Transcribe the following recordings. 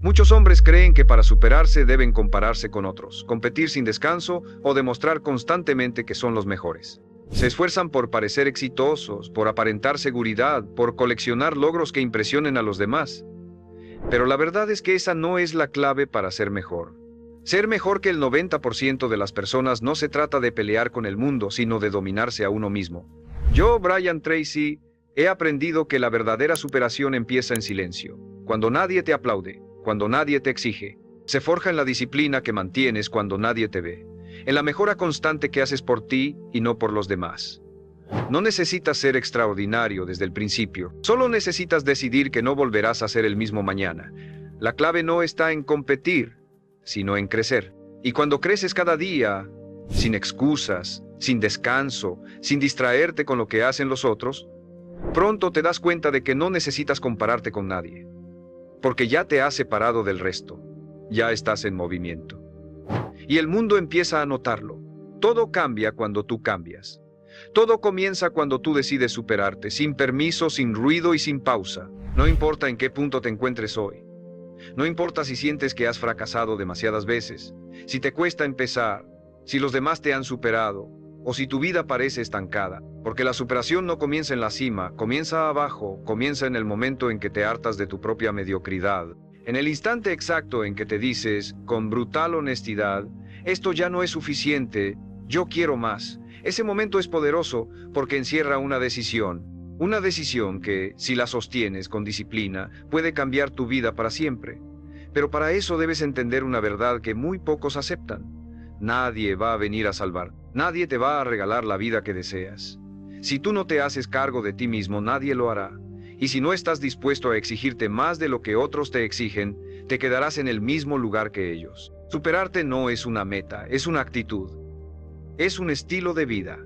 Muchos hombres creen que para superarse deben compararse con otros, competir sin descanso o demostrar constantemente que son los mejores. Se esfuerzan por parecer exitosos, por aparentar seguridad, por coleccionar logros que impresionen a los demás. Pero la verdad es que esa no es la clave para ser mejor. Ser mejor que el 90% de las personas no se trata de pelear con el mundo, sino de dominarse a uno mismo. Yo, Brian Tracy, he aprendido que la verdadera superación empieza en silencio, cuando nadie te aplaude, cuando nadie te exige. Se forja en la disciplina que mantienes cuando nadie te ve, en la mejora constante que haces por ti y no por los demás. No necesitas ser extraordinario desde el principio, solo necesitas decidir que no volverás a ser el mismo mañana. La clave no está en competir, sino en crecer. Y cuando creces cada día, sin excusas, sin descanso, sin distraerte con lo que hacen los otros, pronto te das cuenta de que no necesitas compararte con nadie, porque ya te has separado del resto, ya estás en movimiento. Y el mundo empieza a notarlo. Todo cambia cuando tú cambias. Todo comienza cuando tú decides superarte, sin permiso, sin ruido y sin pausa. No importa en qué punto te encuentres hoy. No importa si sientes que has fracasado demasiadas veces, si te cuesta empezar, si los demás te han superado, o si tu vida parece estancada, porque la superación no comienza en la cima, comienza abajo, comienza en el momento en que te hartas de tu propia mediocridad, en el instante exacto en que te dices, con brutal honestidad, esto ya no es suficiente, yo quiero más. Ese momento es poderoso porque encierra una decisión que, si la sostienes con disciplina, puede cambiar tu vida para siempre. Pero para eso debes entender una verdad que muy pocos aceptan. Nadie va a venir a salvar, nadie te va a regalar la vida que deseas. Si tú no te haces cargo de ti mismo, nadie lo hará. Y si no estás dispuesto a exigirte más de lo que otros te exigen, te quedarás en el mismo lugar que ellos. Superarte no es una meta, es una actitud. Es un estilo de vida.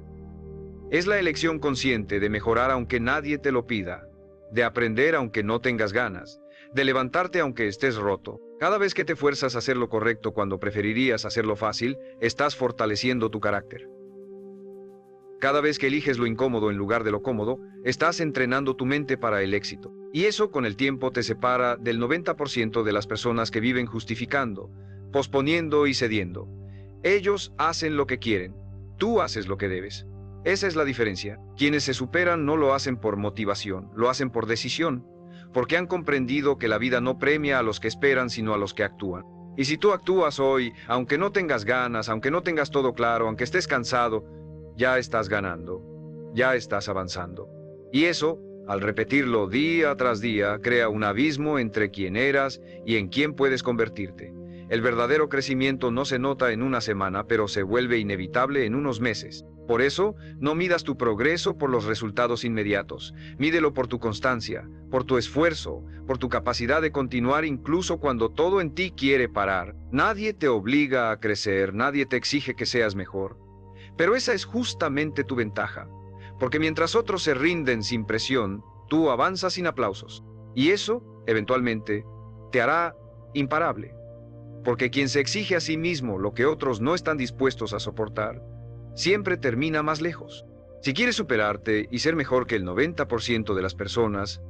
Es la elección consciente de mejorar aunque nadie te lo pida, de aprender aunque no tengas ganas, de levantarte aunque estés roto. Cada vez que te fuerzas a hacer lo correcto cuando preferirías hacerlo fácil, estás fortaleciendo tu carácter. Cada vez que eliges lo incómodo en lugar de lo cómodo, estás entrenando tu mente para el éxito. Y eso con el tiempo te separa del 90% de las personas que viven justificando, posponiendo y cediendo. Ellos hacen lo que quieren, tú haces lo que debes. Esa es la diferencia. Quienes se superan no lo hacen por motivación, lo hacen por decisión, porque han comprendido que la vida no premia a los que esperan, sino a los que actúan. Y si tú actúas hoy, aunque no tengas ganas, aunque no tengas todo claro, aunque estés cansado, ya estás ganando, ya estás avanzando. Y eso, al repetirlo día tras día, crea un abismo entre quién eras y en quién puedes convertirte. El verdadero crecimiento no se nota en una semana, pero se vuelve inevitable en unos meses. Por eso, no midas tu progreso por los resultados inmediatos. Mídelo por tu constancia, por tu esfuerzo, por tu capacidad de continuar incluso cuando todo en ti quiere parar. Nadie te obliga a crecer, nadie te exige que seas mejor. Pero esa es justamente tu ventaja, porque mientras otros se rinden sin presión, tú avanzas sin aplausos. Y eso, eventualmente, te hará imparable. Porque quien se exige a sí mismo lo que otros no están dispuestos a soportar, siempre termina más lejos. Si quieres superarte y ser mejor que el 90% de las personas,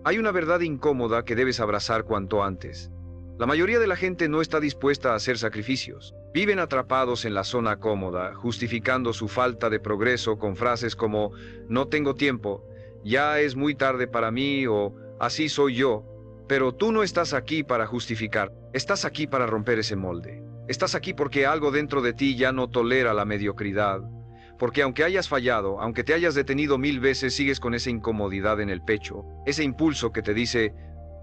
hay una verdad incómoda que debes abrazar cuanto antes. La mayoría de la gente no está dispuesta a hacer sacrificios. Viven atrapados en la zona cómoda, justificando su falta de progreso con frases como «no tengo tiempo», «ya es muy tarde para mí» o «así soy yo». Pero tú no estás aquí para justificar, estás aquí para romper ese molde. Estás aquí porque algo dentro de ti ya no tolera la mediocridad. Porque aunque hayas fallado, aunque te hayas detenido 1000 veces, sigues con esa incomodidad en el pecho, ese impulso que te dice,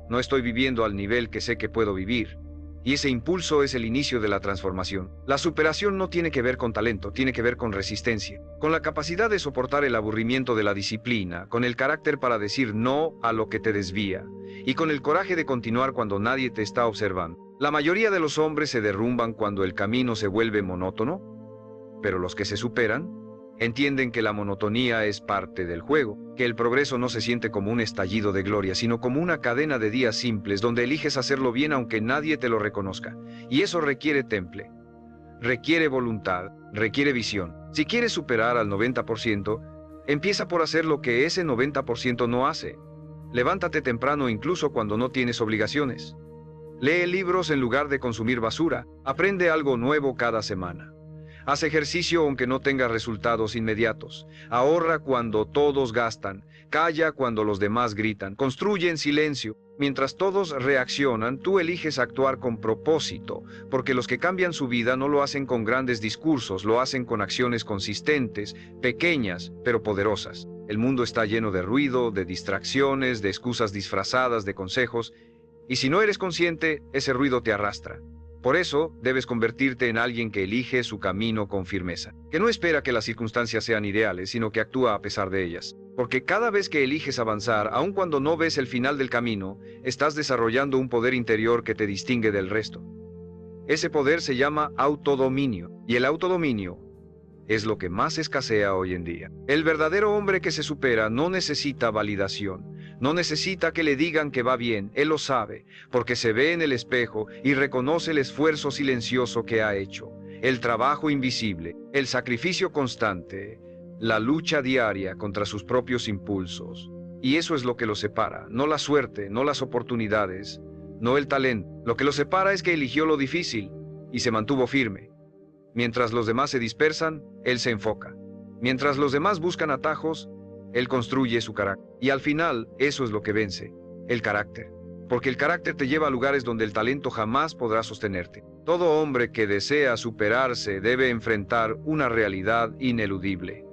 no estoy viviendo al nivel que sé que puedo vivir. Y ese impulso es el inicio de la transformación. La superación no tiene que ver con talento, tiene que ver con resistencia, con la capacidad de soportar el aburrimiento de la disciplina, con el carácter para decir no a lo que te desvía, y con el coraje de continuar cuando nadie te está observando. La mayoría de los hombres se derrumban cuando el camino se vuelve monótono, pero los que se superan entienden que la monotonía es parte del juego, que el progreso no se siente como un estallido de gloria, sino como una cadena de días simples donde eliges hacerlo bien aunque nadie te lo reconozca. Y eso requiere temple, requiere voluntad, requiere visión. Si quieres superar al 90%, empieza por hacer lo que ese 90% no hace. Levántate temprano incluso cuando no tienes obligaciones. Lee libros en lugar de consumir basura. Aprende algo nuevo cada semana. Haz ejercicio aunque no tengas resultados inmediatos. Ahorra cuando todos gastan. Calla cuando los demás gritan. Construye en silencio. Mientras todos reaccionan, tú eliges actuar con propósito, porque los que cambian su vida no lo hacen con grandes discursos, lo hacen con acciones consistentes, pequeñas, pero poderosas. El mundo está lleno de ruido, de distracciones, de excusas disfrazadas, de consejos, y si no eres consciente, ese ruido te arrastra. Por eso, debes convertirte en alguien que elige su camino con firmeza, que no espera que las circunstancias sean ideales, sino que actúa a pesar de ellas. Porque cada vez que eliges avanzar, aun cuando no ves el final del camino, estás desarrollando un poder interior que te distingue del resto. Ese poder se llama autodominio, y el autodominio es lo que más escasea hoy en día. El verdadero hombre que se supera no necesita validación, no necesita que le digan que va bien, él lo sabe, porque se ve en el espejo y reconoce el esfuerzo silencioso que ha hecho, el trabajo invisible, el sacrificio constante, la lucha diaria contra sus propios impulsos. Y eso es lo que lo separa, no la suerte, no las oportunidades, no el talento. Lo que lo separa es que eligió lo difícil y se mantuvo firme. Mientras los demás se dispersan, él se enfoca. Mientras los demás buscan atajos, él construye su carácter. Y al final, eso es lo que vence, el carácter. Porque el carácter te lleva a lugares donde el talento jamás podrá sostenerte. Todo hombre que desea superarse debe enfrentar una realidad ineludible.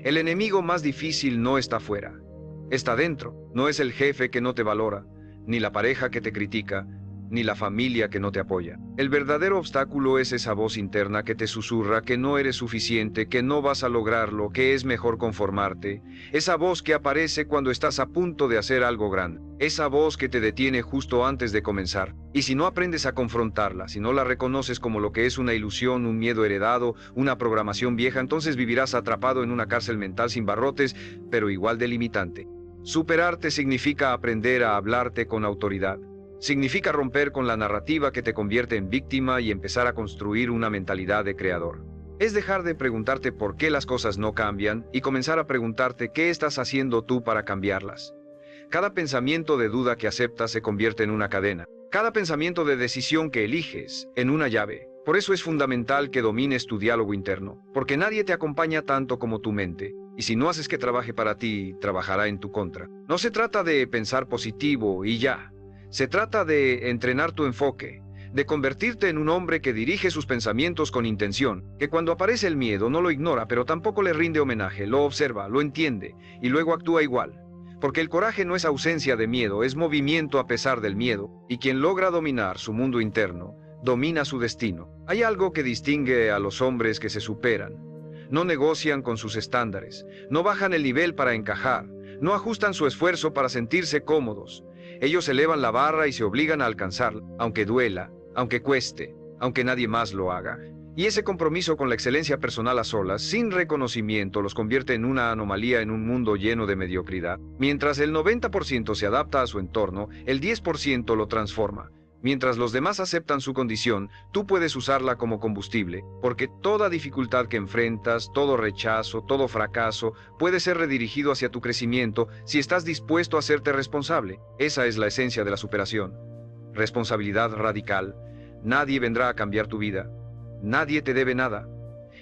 El enemigo más difícil no está fuera, está dentro. No es el jefe que no te valora, ni la pareja que te critica, ni la familia que no te apoya. El verdadero obstáculo es esa voz interna que te susurra que no eres suficiente, que no vas a lograrlo, que es mejor conformarte. Esa voz que aparece cuando estás a punto de hacer algo grande. Esa voz que te detiene justo antes de comenzar. Y si no aprendes a confrontarla, si no la reconoces como lo que es una ilusión, un miedo heredado, una programación vieja, entonces vivirás atrapado en una cárcel mental sin barrotes, pero igual de limitante. Superarte significa aprender a hablarte con autoridad. Significa romper con la narrativa que te convierte en víctima y empezar a construir una mentalidad de creador. Es dejar de preguntarte por qué las cosas no cambian y comenzar a preguntarte qué estás haciendo tú para cambiarlas. Cada pensamiento de duda que aceptas se convierte en una cadena. Cada pensamiento de decisión que eliges, en una llave. Por eso es fundamental que domines tu diálogo interno, porque nadie te acompaña tanto como tu mente. Y si no haces que trabaje para ti, trabajará en tu contra. No se trata de pensar positivo y ya. Se trata de entrenar tu enfoque, de convertirte en un hombre que dirige sus pensamientos con intención, que cuando aparece el miedo no lo ignora, pero tampoco le rinde homenaje, lo observa, lo entiende y luego actúa igual. Porque el coraje no es ausencia de miedo, es movimiento a pesar del miedo, y quien logra dominar su mundo interno, domina su destino. Hay algo que distingue a los hombres que se superan. No negocian con sus estándares, no bajan el nivel para encajar, no ajustan su esfuerzo para sentirse cómodos. Ellos elevan la barra y se obligan a alcanzarla, aunque duela, aunque cueste, aunque nadie más lo haga. Y ese compromiso con la excelencia personal a solas, sin reconocimiento, los convierte en una anomalía en un mundo lleno de mediocridad. Mientras el 90% se adapta a su entorno, el 10% lo transforma. Mientras los demás aceptan su condición, tú puedes usarla como combustible, porque toda dificultad que enfrentas, todo rechazo, todo fracaso, puede ser redirigido hacia tu crecimiento si estás dispuesto a hacerte responsable. Esa es la esencia de la superación. Responsabilidad radical. Nadie vendrá a cambiar tu vida. Nadie te debe nada.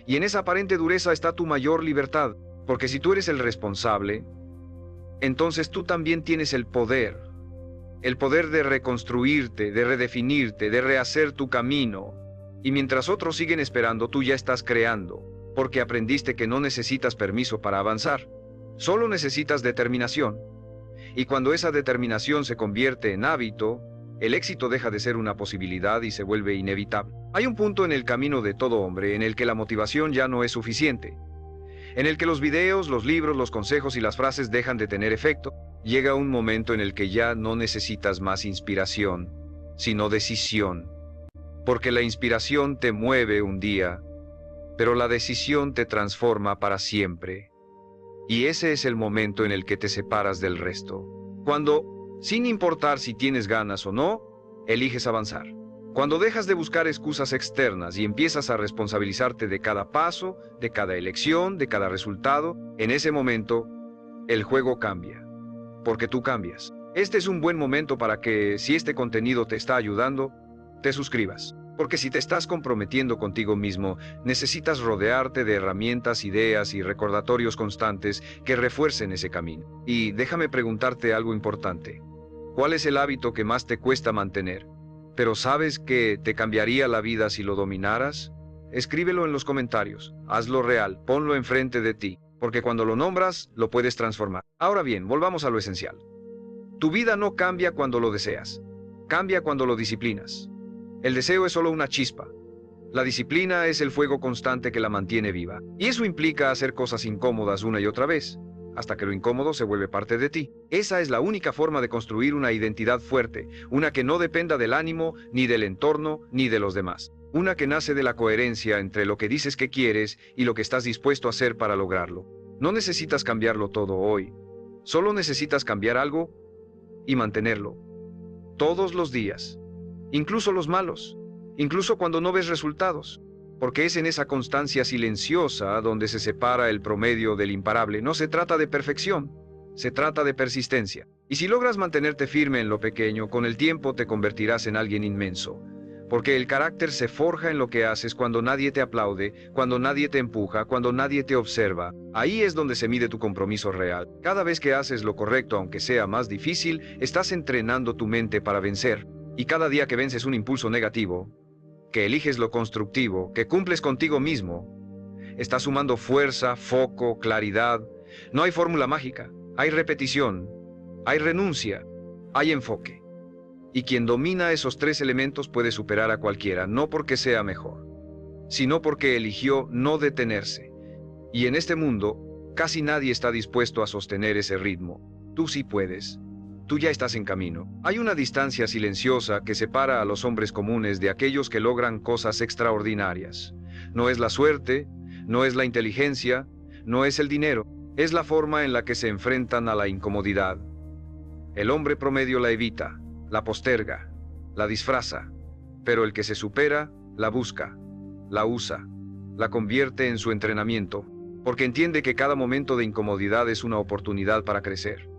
Y en esa aparente dureza está tu mayor libertad, porque si tú eres el responsable, entonces tú también tienes el poder. El poder de reconstruirte, de redefinirte, de rehacer tu camino. Y mientras otros siguen esperando, tú ya estás creando, porque aprendiste que no necesitas permiso para avanzar. Solo necesitas determinación. Y cuando esa determinación se convierte en hábito, el éxito deja de ser una posibilidad y se vuelve inevitable. Hay un punto en el camino de todo hombre en el que la motivación ya no es suficiente, en el que los videos, los libros, los consejos y las frases dejan de tener efecto. Llega un momento en el que ya no necesitas más inspiración, sino decisión. Porque la inspiración te mueve un día, pero la decisión te transforma para siempre. Y ese es el momento en el que te separas del resto. Cuando, sin importar si tienes ganas o no, eliges avanzar. Cuando dejas de buscar excusas externas y empiezas a responsabilizarte de cada paso, de cada elección, de cada resultado, en ese momento, el juego cambia. Porque tú cambias. Este es un buen momento para que, si este contenido te está ayudando, te suscribas. Porque si te estás comprometiendo contigo mismo, necesitas rodearte de herramientas, ideas y recordatorios constantes que refuercen ese camino. Y déjame preguntarte algo importante. ¿Cuál es el hábito que más te cuesta mantener, pero sabes que te cambiaría la vida si lo dominaras? Escríbelo en los comentarios, hazlo real, ponlo enfrente de ti, porque cuando lo nombras, lo puedes transformar. Ahora bien, volvamos a lo esencial. Tu vida no cambia cuando lo deseas, cambia cuando lo disciplinas. El deseo es solo una chispa. La disciplina es el fuego constante que la mantiene viva. Y eso implica hacer cosas incómodas una y otra vez, hasta que lo incómodo se vuelve parte de ti. Esa es la única forma de construir una identidad fuerte, una que no dependa del ánimo, ni del entorno, ni de los demás. Una que nace de la coherencia entre lo que dices que quieres y lo que estás dispuesto a hacer para lograrlo. No necesitas cambiarlo todo hoy. Solo necesitas cambiar algo y mantenerlo. Todos los días. Incluso los malos, incluso cuando no ves resultados, porque es en esa constancia silenciosa donde se separa el promedio del imparable. No se trata de perfección, se trata de persistencia. Y si logras mantenerte firme en lo pequeño, con el tiempo te convertirás en alguien inmenso, porque el carácter se forja en lo que haces cuando nadie te aplaude, cuando nadie te empuja, cuando nadie te observa. Ahí es donde se mide tu compromiso real. Cada vez que haces lo correcto, aunque sea más difícil, estás entrenando tu mente para vencer. Y cada día que vences un impulso negativo, que eliges lo constructivo, que cumples contigo mismo, estás sumando fuerza, foco, claridad. No hay fórmula mágica, hay repetición, hay renuncia, hay enfoque. Y quien domina esos tres elementos puede superar a cualquiera, no porque sea mejor, sino porque eligió no detenerse. Y en este mundo, casi nadie está dispuesto a sostener ese ritmo. Tú sí puedes. Tú ya estás en camino. Hay una distancia silenciosa que separa a los hombres comunes de aquellos que logran cosas extraordinarias. No es la suerte, no es la inteligencia, no es el dinero, es la forma en la que se enfrentan a la incomodidad. El hombre promedio la evita, la posterga, la disfraza, pero el que se supera, la busca, la usa, la convierte en su entrenamiento, porque entiende que cada momento de incomodidad es una oportunidad para crecer.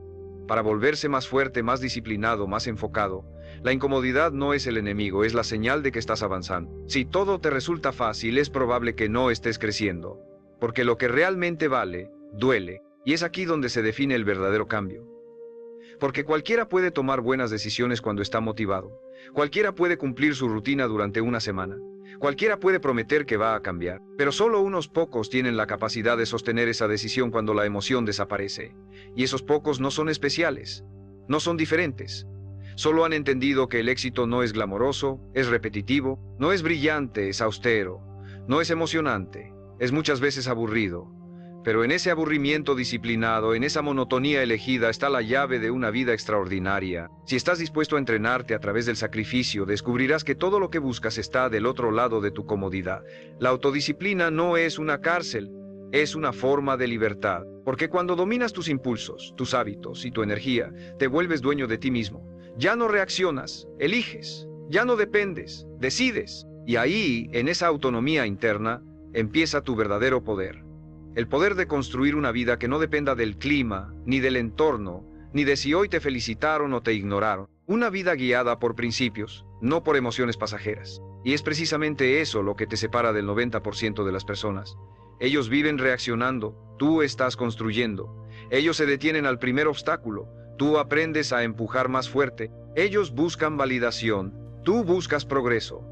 Para volverse más fuerte, más disciplinado, más enfocado. La incomodidad no es el enemigo, es la señal de que estás avanzando. Si todo te resulta fácil, es probable que no estés creciendo, porque lo que realmente vale, duele, y es aquí donde se define el verdadero cambio. Porque cualquiera puede tomar buenas decisiones cuando está motivado. Cualquiera puede cumplir su rutina durante una semana. Cualquiera puede prometer que va a cambiar, pero solo unos pocos tienen la capacidad de sostener esa decisión cuando la emoción desaparece. Y esos pocos no son especiales, no son diferentes. Solo han entendido que el éxito no es glamoroso, es repetitivo, no es brillante, es austero, no es emocionante, es muchas veces aburrido. Pero en ese aburrimiento disciplinado, en esa monotonía elegida, está la llave de una vida extraordinaria. Si estás dispuesto a entrenarte a través del sacrificio, descubrirás que todo lo que buscas está del otro lado de tu comodidad. La autodisciplina no es una cárcel, es una forma de libertad. Porque cuando dominas tus impulsos, tus hábitos y tu energía, te vuelves dueño de ti mismo. Ya no reaccionas, eliges. Ya no dependes, decides. Y ahí, en esa autonomía interna, empieza tu verdadero poder. El poder de construir una vida que no dependa del clima, ni del entorno, ni de si hoy te felicitaron o te ignoraron. Una vida guiada por principios, no por emociones pasajeras. Y es precisamente eso lo que te separa del 90% de las personas. Ellos viven reaccionando, tú estás construyendo. Ellos se detienen al primer obstáculo, tú aprendes a empujar más fuerte. Ellos buscan validación, tú buscas progreso.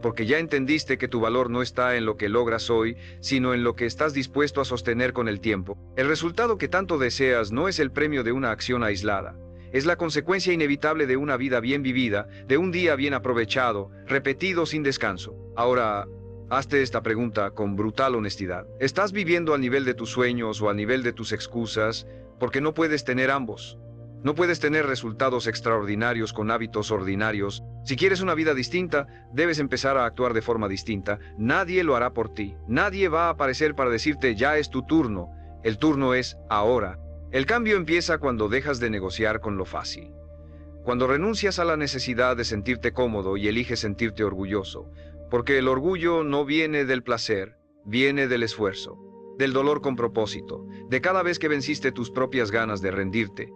Porque ya entendiste que tu valor no está en lo que logras hoy, sino en lo que estás dispuesto a sostener con el tiempo. El resultado que tanto deseas no es el premio de una acción aislada, es la consecuencia inevitable de una vida bien vivida, de un día bien aprovechado, repetido sin descanso. Ahora, hazte esta pregunta con brutal honestidad. ¿Estás viviendo al nivel de tus sueños o al nivel de tus excusas? Porque no puedes tener ambos. No puedes tener resultados extraordinarios con hábitos ordinarios. Si quieres una vida distinta, debes empezar a actuar de forma distinta. Nadie lo hará por ti. Nadie va a aparecer para decirte ya es tu turno. El turno es ahora. El cambio empieza cuando dejas de negociar con lo fácil. Cuando renuncias a la necesidad de sentirte cómodo y eliges sentirte orgulloso. Porque el orgullo no viene del placer, viene del esfuerzo, del dolor con propósito, de cada vez que venciste tus propias ganas de rendirte.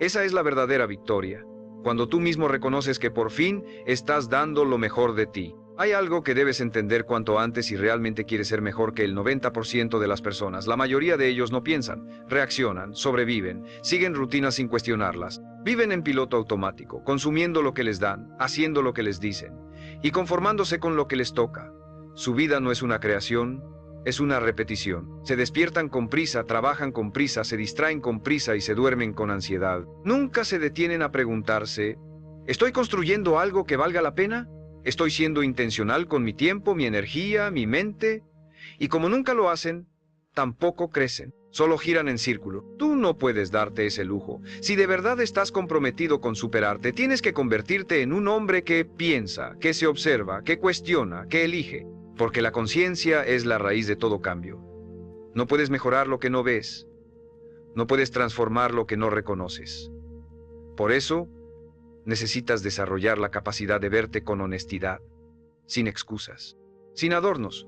Esa es la verdadera victoria. Cuando tú mismo reconoces que por fin estás dando lo mejor de ti. Hay algo que debes entender cuanto antes si realmente quieres ser mejor que el 90% de las personas. La mayoría de ellos no piensan, reaccionan, sobreviven, siguen rutinas sin cuestionarlas. Viven en piloto automático, consumiendo lo que les dan, haciendo lo que les dicen y conformándose con lo que les toca. Su vida no es una creación, es una repetición. Se despiertan con prisa, trabajan con prisa, se distraen con prisa y se duermen con ansiedad. Nunca se detienen a preguntarse, ¿estoy construyendo algo que valga la pena? ¿Estoy siendo intencional con mi tiempo, mi energía, mi mente? Y como nunca lo hacen, tampoco crecen. Solo giran en círculo. Tú no puedes darte ese lujo. Si de verdad estás comprometido con superarte, tienes que convertirte en un hombre que piensa, que se observa, que cuestiona, que elige. Porque la conciencia es la raíz de todo cambio. No puedes mejorar lo que no ves. No puedes transformar lo que no reconoces. Por eso, necesitas desarrollar la capacidad de verte con honestidad, sin excusas, sin adornos,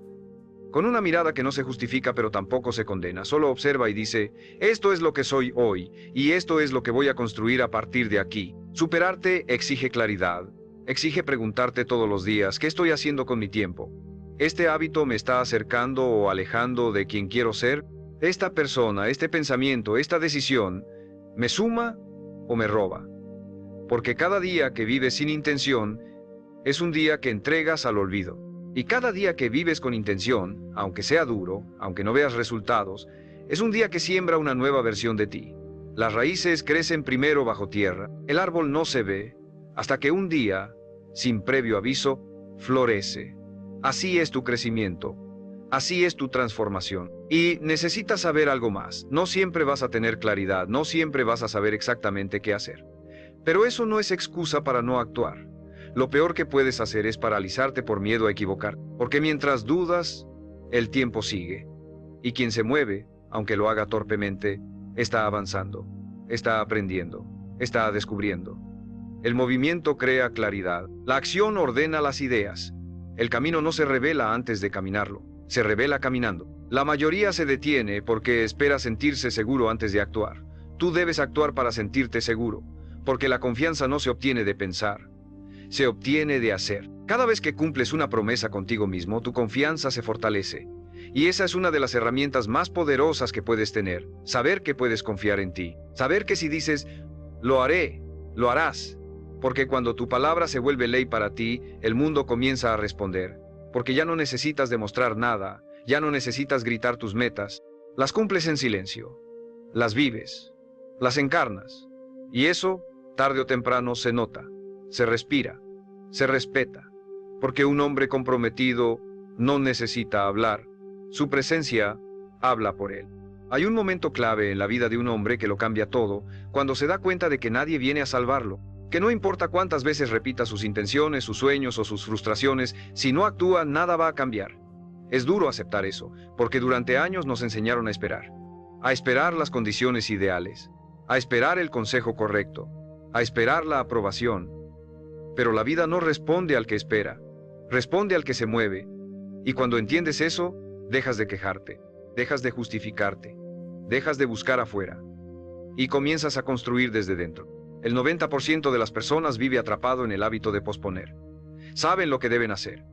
con una mirada que no se justifica pero tampoco se condena, solo observa y dice, esto es lo que soy hoy, y esto es lo que voy a construir a partir de aquí. Superarte exige claridad, exige preguntarte todos los días, ¿qué estoy haciendo con mi tiempo? ¿Este hábito me está acercando o alejando de quien quiero ser? ¿Esta persona, este pensamiento, esta decisión, me suma o me roba? Porque cada día que vives sin intención, es un día que entregas al olvido. Y cada día que vives con intención, aunque sea duro, aunque no veas resultados, es un día que siembra una nueva versión de ti. Las raíces crecen primero bajo tierra. El árbol no se ve hasta que un día, sin previo aviso, florece. Así es tu crecimiento. Así es tu transformación. Y necesitas saber algo más. No siempre vas a tener claridad, no siempre vas a saber exactamente qué hacer. Pero eso no es excusa para no actuar. Lo peor que puedes hacer es paralizarte por miedo a equivocar, porque mientras dudas, el tiempo sigue. Y quien se mueve, aunque lo haga torpemente, está avanzando, está aprendiendo, está descubriendo. El movimiento crea claridad. La acción ordena las ideas. El camino no se revela antes de caminarlo, se revela caminando. La mayoría se detiene porque espera sentirse seguro antes de actuar. Tú debes actuar para sentirte seguro, porque la confianza no se obtiene de pensar, se obtiene de hacer. Cada vez que cumples una promesa contigo mismo, tu confianza se fortalece. Y esa es una de las herramientas más poderosas que puedes tener. Saber que puedes confiar en ti. Saber que si dices, lo haré, lo harás. Porque cuando tu palabra se vuelve ley para ti, el mundo comienza a responder. Porque ya no necesitas demostrar nada, ya no necesitas gritar tus metas. Las cumples en silencio. Las vives. Las encarnas. Y eso, tarde o temprano, se nota. Se respira, se respeta, porque un hombre comprometido no necesita hablar, su presencia habla por él. Hay un momento clave en la vida de un hombre que lo cambia todo, cuando se da cuenta de que nadie viene a salvarlo, que no importa cuántas veces repita sus intenciones, sus sueños o sus frustraciones, si no actúa, nada va a cambiar. Es duro aceptar eso, porque durante años nos enseñaron a esperar las condiciones ideales, a esperar el consejo correcto, a esperar la aprobación. Pero la vida no responde al que espera, responde al que se mueve. Y cuando entiendes eso, dejas de quejarte, dejas de justificarte, dejas de buscar afuera y comienzas a construir desde dentro. El 90% de las personas vive atrapado en el hábito de posponer. Saben lo que deben hacer,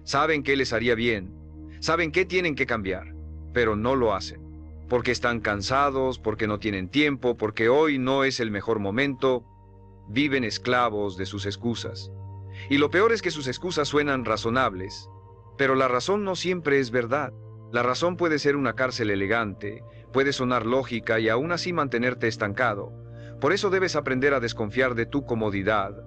saben qué les haría bien, saben qué tienen que cambiar, pero no lo hacen. Porque están cansados, porque no tienen tiempo, porque hoy no es el mejor momento. Viven esclavos de sus excusas. Y lo peor es que sus excusas suenan razonables, pero la razón no siempre es verdad. La razón puede ser una cárcel elegante, puede sonar lógica y aún así mantenerte estancado. Por eso debes aprender a desconfiar de tu comodidad,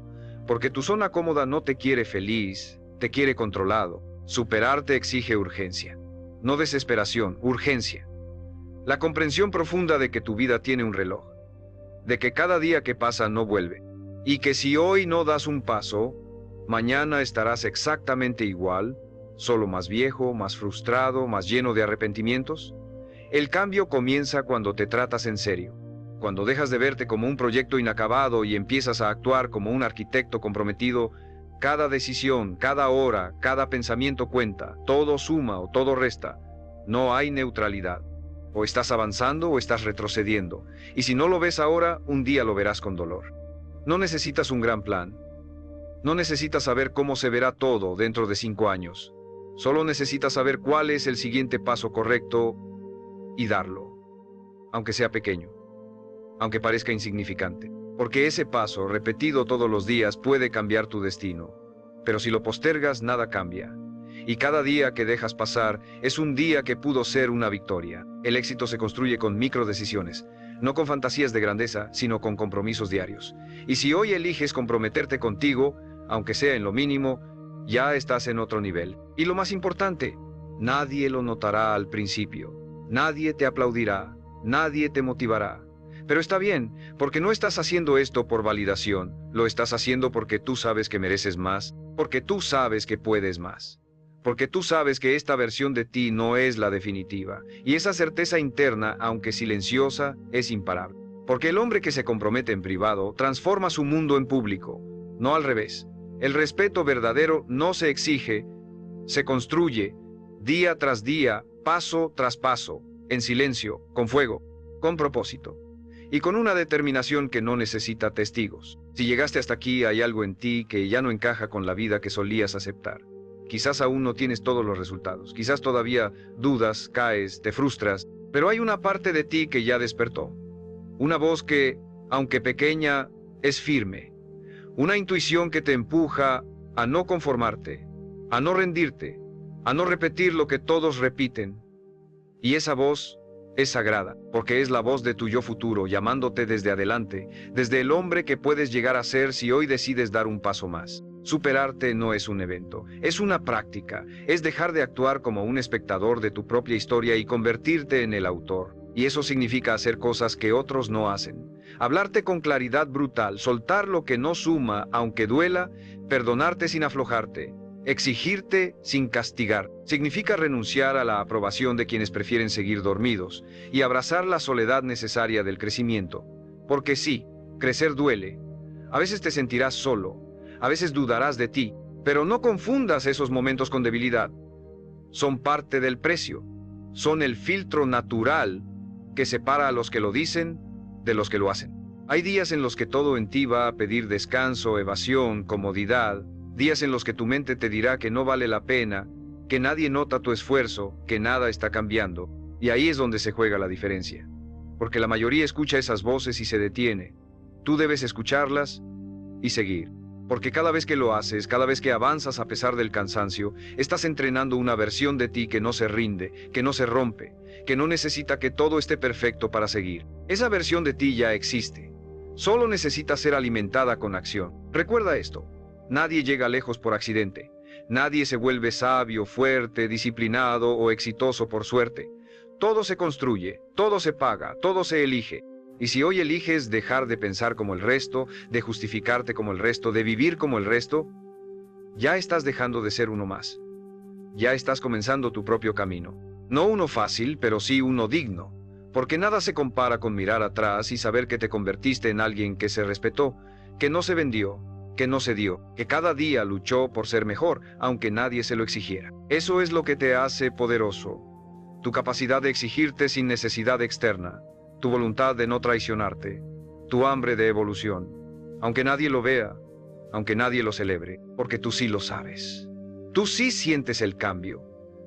porque tu zona cómoda no te quiere feliz, te quiere controlado. Superarte exige urgencia, no desesperación, urgencia. La comprensión profunda de que tu vida tiene un reloj, de que cada día que pasa no vuelve. Y que si hoy no das un paso, mañana estarás exactamente igual, solo más viejo, más frustrado, más lleno de arrepentimientos. El cambio comienza cuando te tratas en serio, cuando dejas de verte como un proyecto inacabado y empiezas a actuar como un arquitecto comprometido. Cada decisión, cada hora, cada pensamiento cuenta, todo suma o todo resta. No hay neutralidad. O estás avanzando o estás retrocediendo. Y si no lo ves ahora, un día lo verás con dolor. No necesitas un gran plan. No necesitas saber cómo se verá todo dentro de 5 años. Solo necesitas saber cuál es el siguiente paso correcto y darlo. Aunque sea pequeño. Aunque parezca insignificante. Porque ese paso, repetido todos los días, puede cambiar tu destino. Pero si lo postergas, nada cambia. Y cada día que dejas pasar es un día que pudo ser una victoria. El éxito se construye con microdecisiones, no con fantasías de grandeza, sino con compromisos diarios. Y si hoy eliges comprometerte contigo, aunque sea en lo mínimo, ya estás en otro nivel. Y lo más importante, nadie lo notará al principio. Nadie te aplaudirá, nadie te motivará. Pero está bien, porque no estás haciendo esto por validación, lo estás haciendo porque tú sabes que mereces más, porque tú sabes que puedes más. Porque tú sabes que esta versión de ti no es la definitiva, y esa certeza interna, aunque silenciosa, es imparable. Porque el hombre que se compromete en privado transforma su mundo en público, no al revés. El respeto verdadero no se exige, se construye, día tras día, paso tras paso, en silencio, con fuego, con propósito. Y con una determinación que no necesita testigos. Si llegaste hasta aquí, hay algo en ti que ya no encaja con la vida que solías aceptar. Quizás aún no tienes todos los resultados, quizás todavía dudas, caes, te frustras, pero hay una parte de ti que ya despertó. Una voz que, aunque pequeña, es firme. Una intuición que te empuja a no conformarte, a no rendirte, a no repetir lo que todos repiten. Y esa voz es sagrada, porque es la voz de tu yo futuro, llamándote desde adelante, desde el hombre que puedes llegar a ser si hoy decides dar un paso más. Superarte no es un evento, es una práctica, es dejar de actuar como un espectador de tu propia historia y convertirte en el autor. Y eso significa hacer cosas que otros no hacen. Hablarte con claridad brutal, soltar lo que no suma, aunque duela, perdonarte sin aflojarte. Exigirte sin castigar. Significa renunciar a la aprobación de quienes prefieren seguir dormidos y abrazar la soledad necesaria del crecimiento. Porque sí, crecer duele. A veces te sentirás solo. A veces dudarás de ti, pero no confundas esos momentos con debilidad. Son parte del precio. Son el filtro natural que separa a los que lo dicen de los que lo hacen. Hay días en los que todo en ti va a pedir descanso, evasión, comodidad. Días en los que tu mente te dirá que no vale la pena, que nadie nota tu esfuerzo, que nada está cambiando. Y ahí es donde se juega la diferencia. Porque la mayoría escucha esas voces y se detiene. Tú debes escucharlas y seguir. Porque cada vez que lo haces, cada vez que avanzas a pesar del cansancio, estás entrenando una versión de ti que no se rinde, que no se rompe, que no necesita que todo esté perfecto para seguir. Esa versión de ti ya existe. Solo necesita ser alimentada con acción. Recuerda esto. Nadie llega lejos por accidente. Nadie se vuelve sabio, fuerte, disciplinado o exitoso por suerte. Todo se construye, todo se paga, todo se elige. Y si hoy eliges dejar de pensar como el resto, de justificarte como el resto, de vivir como el resto, ya estás dejando de ser uno más. Ya estás comenzando tu propio camino. No uno fácil, pero sí uno digno. Porque nada se compara con mirar atrás y saber que te convertiste en alguien que se respetó, que no se vendió, que no se dio, que cada día luchó por ser mejor, aunque nadie se lo exigiera. Eso es lo que te hace poderoso. Tu capacidad de exigirte sin necesidad externa. Tu voluntad de no traicionarte, tu hambre de evolución, aunque nadie lo vea, aunque nadie lo celebre, porque tú sí lo sabes. Tú sí sientes el cambio,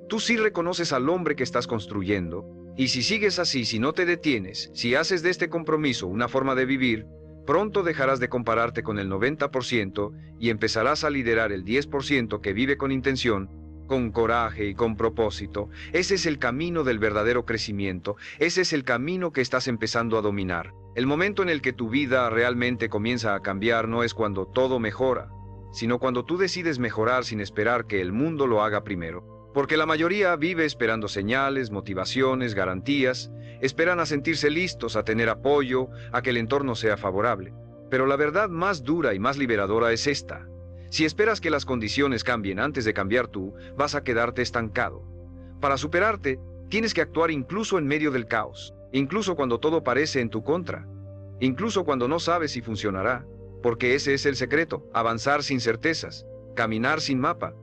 tú sí reconoces al hombre que estás construyendo, y si sigues así, si no te detienes, si haces de este compromiso una forma de vivir, pronto dejarás de compararte con el 90% y empezarás a liderar el 10% que vive con intención, con coraje y con propósito. Ese es el camino del verdadero crecimiento. Ese es el camino que estás empezando a dominar. El momento en el que tu vida realmente comienza a cambiar no es cuando todo mejora, sino cuando tú decides mejorar sin esperar que el mundo lo haga primero. Porque la mayoría vive esperando señales, motivaciones, garantías, esperan a sentirse listos, a tener apoyo, a que el entorno sea favorable. Pero la verdad más dura y más liberadora es esta. Si esperas que las condiciones cambien antes de cambiar tú, vas a quedarte estancado. Para superarte, tienes que actuar incluso en medio del caos, incluso cuando todo parece en tu contra, incluso cuando no sabes si funcionará, porque ese es el secreto, avanzar sin certezas, caminar sin mapa,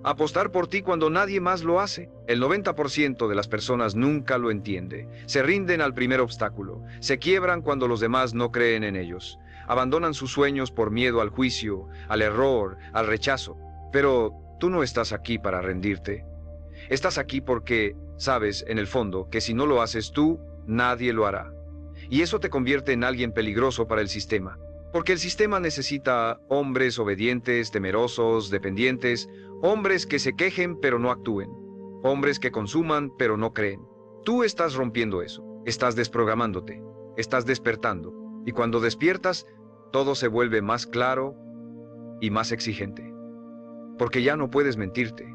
Apostar por ti cuando nadie más lo hace. El 90% de las personas nunca lo entiende. Se rinden al primer obstáculo. Se quiebran cuando los demás no creen en ellos. Abandonan sus sueños por miedo al juicio, al error, al rechazo. Pero tú no estás aquí para rendirte. Estás aquí porque sabes, en el fondo, que si no lo haces tú, nadie lo hará. Y eso te convierte en alguien peligroso para el sistema. Porque el sistema necesita hombres obedientes, temerosos, dependientes, hombres que se quejen pero no actúen, hombres que consuman pero no creen. Tú estás rompiendo eso, estás desprogramándote, estás despertando. Y cuando despiertas, todo se vuelve más claro y más exigente. Porque ya no puedes mentirte.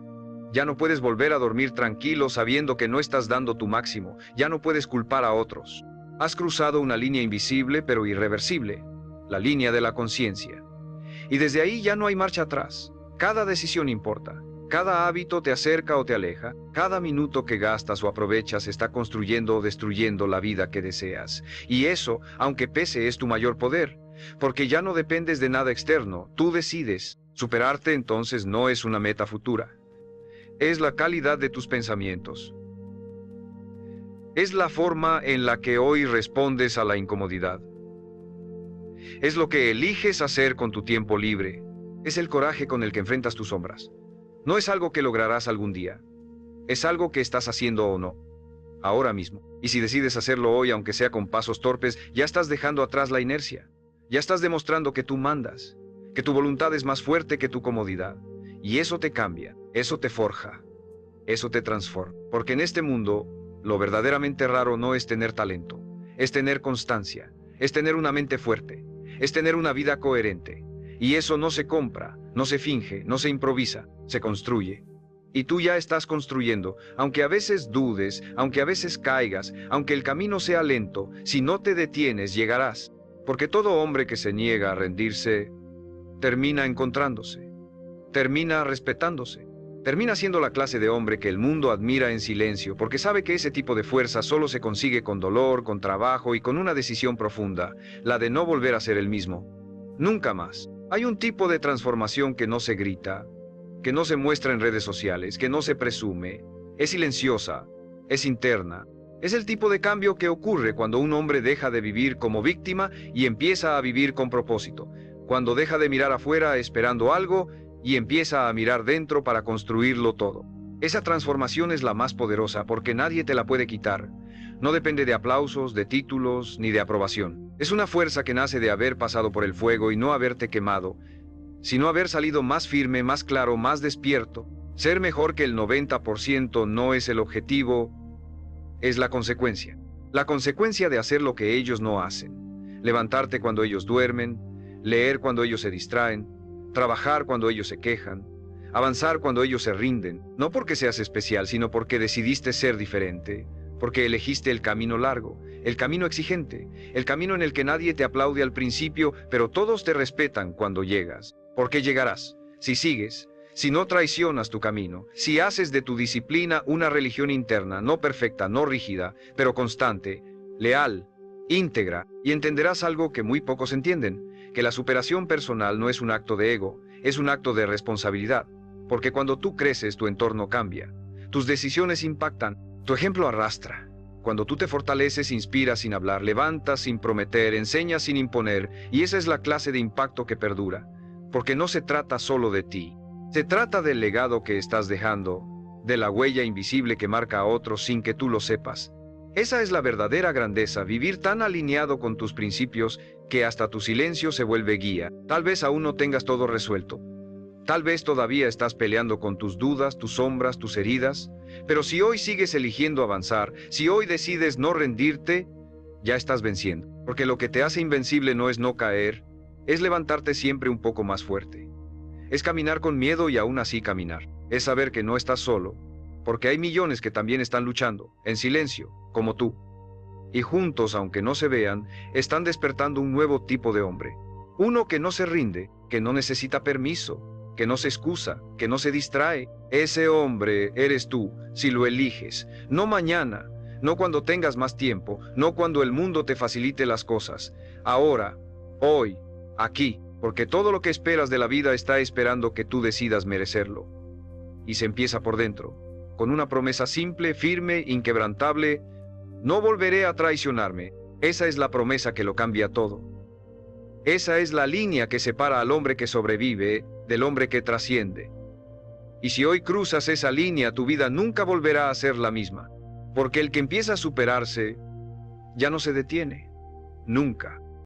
Ya no puedes volver a dormir tranquilo sabiendo que no estás dando tu máximo. Ya no puedes culpar a otros. Has cruzado una línea invisible pero irreversible. La línea de la conciencia. Y desde ahí ya no hay marcha atrás. Cada decisión importa. Cada hábito te acerca o te aleja. Cada minuto que gastas o aprovechas está construyendo o destruyendo la vida que deseas. Y eso, aunque pese, es tu mayor poder. Porque ya no dependes de nada externo. Tú decides. Superarte entonces no es una meta futura. Es la calidad de tus pensamientos. Es la forma en la que hoy respondes a la incomodidad. Es lo que eliges hacer con tu tiempo libre. Es el coraje con el que enfrentas tus sombras. No es algo que lograrás algún día. Es algo que estás haciendo o no. Ahora mismo. Y si decides hacerlo hoy, aunque sea con pasos torpes, ya estás dejando atrás la inercia. Ya estás demostrando que tú mandas. Que tu voluntad es más fuerte que tu comodidad. Y eso te cambia. Eso te forja. Eso te transforma. Porque en este mundo, lo verdaderamente raro no es tener talento. Es tener constancia. Es tener una mente fuerte. Es tener una vida coherente. Y eso no se compra, no se finge, no se improvisa, se construye. Y tú ya estás construyendo, aunque a veces dudes, aunque a veces caigas, aunque el camino sea lento, si no te detienes llegarás. Porque todo hombre que se niega a rendirse, termina encontrándose, termina respetándose, termina siendo la clase de hombre que el mundo admira en silencio, porque sabe que ese tipo de fuerza solo se consigue con dolor, con trabajo y con una decisión profunda, la de no volver a ser el mismo. Nunca más. Hay un tipo de transformación que no se grita, que no se muestra en redes sociales, que no se presume, es silenciosa, es interna. Es el tipo de cambio que ocurre cuando un hombre deja de vivir como víctima y empieza a vivir con propósito, cuando deja de mirar afuera esperando algo y empieza a mirar dentro para construirlo todo. Esa transformación es la más poderosa porque nadie te la puede quitar. No depende de aplausos, de títulos, ni de aprobación. Es una fuerza que nace de haber pasado por el fuego y no haberte quemado, sino haber salido más firme, más claro, más despierto. Ser mejor que el 90% no es el objetivo, es la consecuencia. La consecuencia de hacer lo que ellos no hacen. Levantarte cuando ellos duermen, leer cuando ellos se distraen, trabajar cuando ellos se quejan, avanzar cuando ellos se rinden, no porque seas especial, sino porque decidiste ser diferente, porque elegiste el camino largo, el camino exigente, el camino en el que nadie te aplaude al principio, pero todos te respetan cuando llegas, porque llegarás, si sigues, si no traicionas tu camino, si haces de tu disciplina una religión interna, no perfecta, no rígida, pero constante, leal, íntegra, y entenderás algo que muy pocos entienden, que la superación personal no es un acto de ego, es un acto de responsabilidad, porque cuando tú creces tu entorno cambia, tus decisiones impactan, tu ejemplo arrastra. Cuando tú te fortaleces, inspiras sin hablar, levantas sin prometer, enseñas sin imponer, y esa es la clase de impacto que perdura, porque no se trata solo de ti, se trata del legado que estás dejando, de la huella invisible que marca a otros sin que tú lo sepas. Esa es la verdadera grandeza, vivir tan alineado con tus principios que hasta tu silencio se vuelve guía. Tal vez aún no tengas todo resuelto. Tal vez todavía estás peleando con tus dudas, tus sombras, tus heridas. Pero si hoy sigues eligiendo avanzar, si hoy decides no rendirte, ya estás venciendo. Porque lo que te hace invencible no es no caer, es levantarte siempre un poco más fuerte. Es caminar con miedo y aún así caminar. Es saber que no estás solo, porque hay millones que también están luchando, en silencio, como tú. Y juntos, aunque no se vean, están despertando un nuevo tipo de hombre. Uno que no se rinde, que no necesita permiso, que no se excusa, que no se distrae. Ese hombre eres tú, si lo eliges. No mañana, no cuando tengas más tiempo, no cuando el mundo te facilite las cosas. Ahora, hoy, aquí, porque todo lo que esperas de la vida está esperando que tú decidas merecerlo. y se empieza por dentro, con una promesa simple, firme, inquebrantable: no volveré a traicionarme. Esa es la promesa que lo cambia todo. Esa es la línea que separa al hombre que sobrevive del hombre que trasciende. Y si hoy cruzas esa línea, tu vida nunca volverá a ser la misma, porque el que empieza a superarse ya no se detiene, nunca.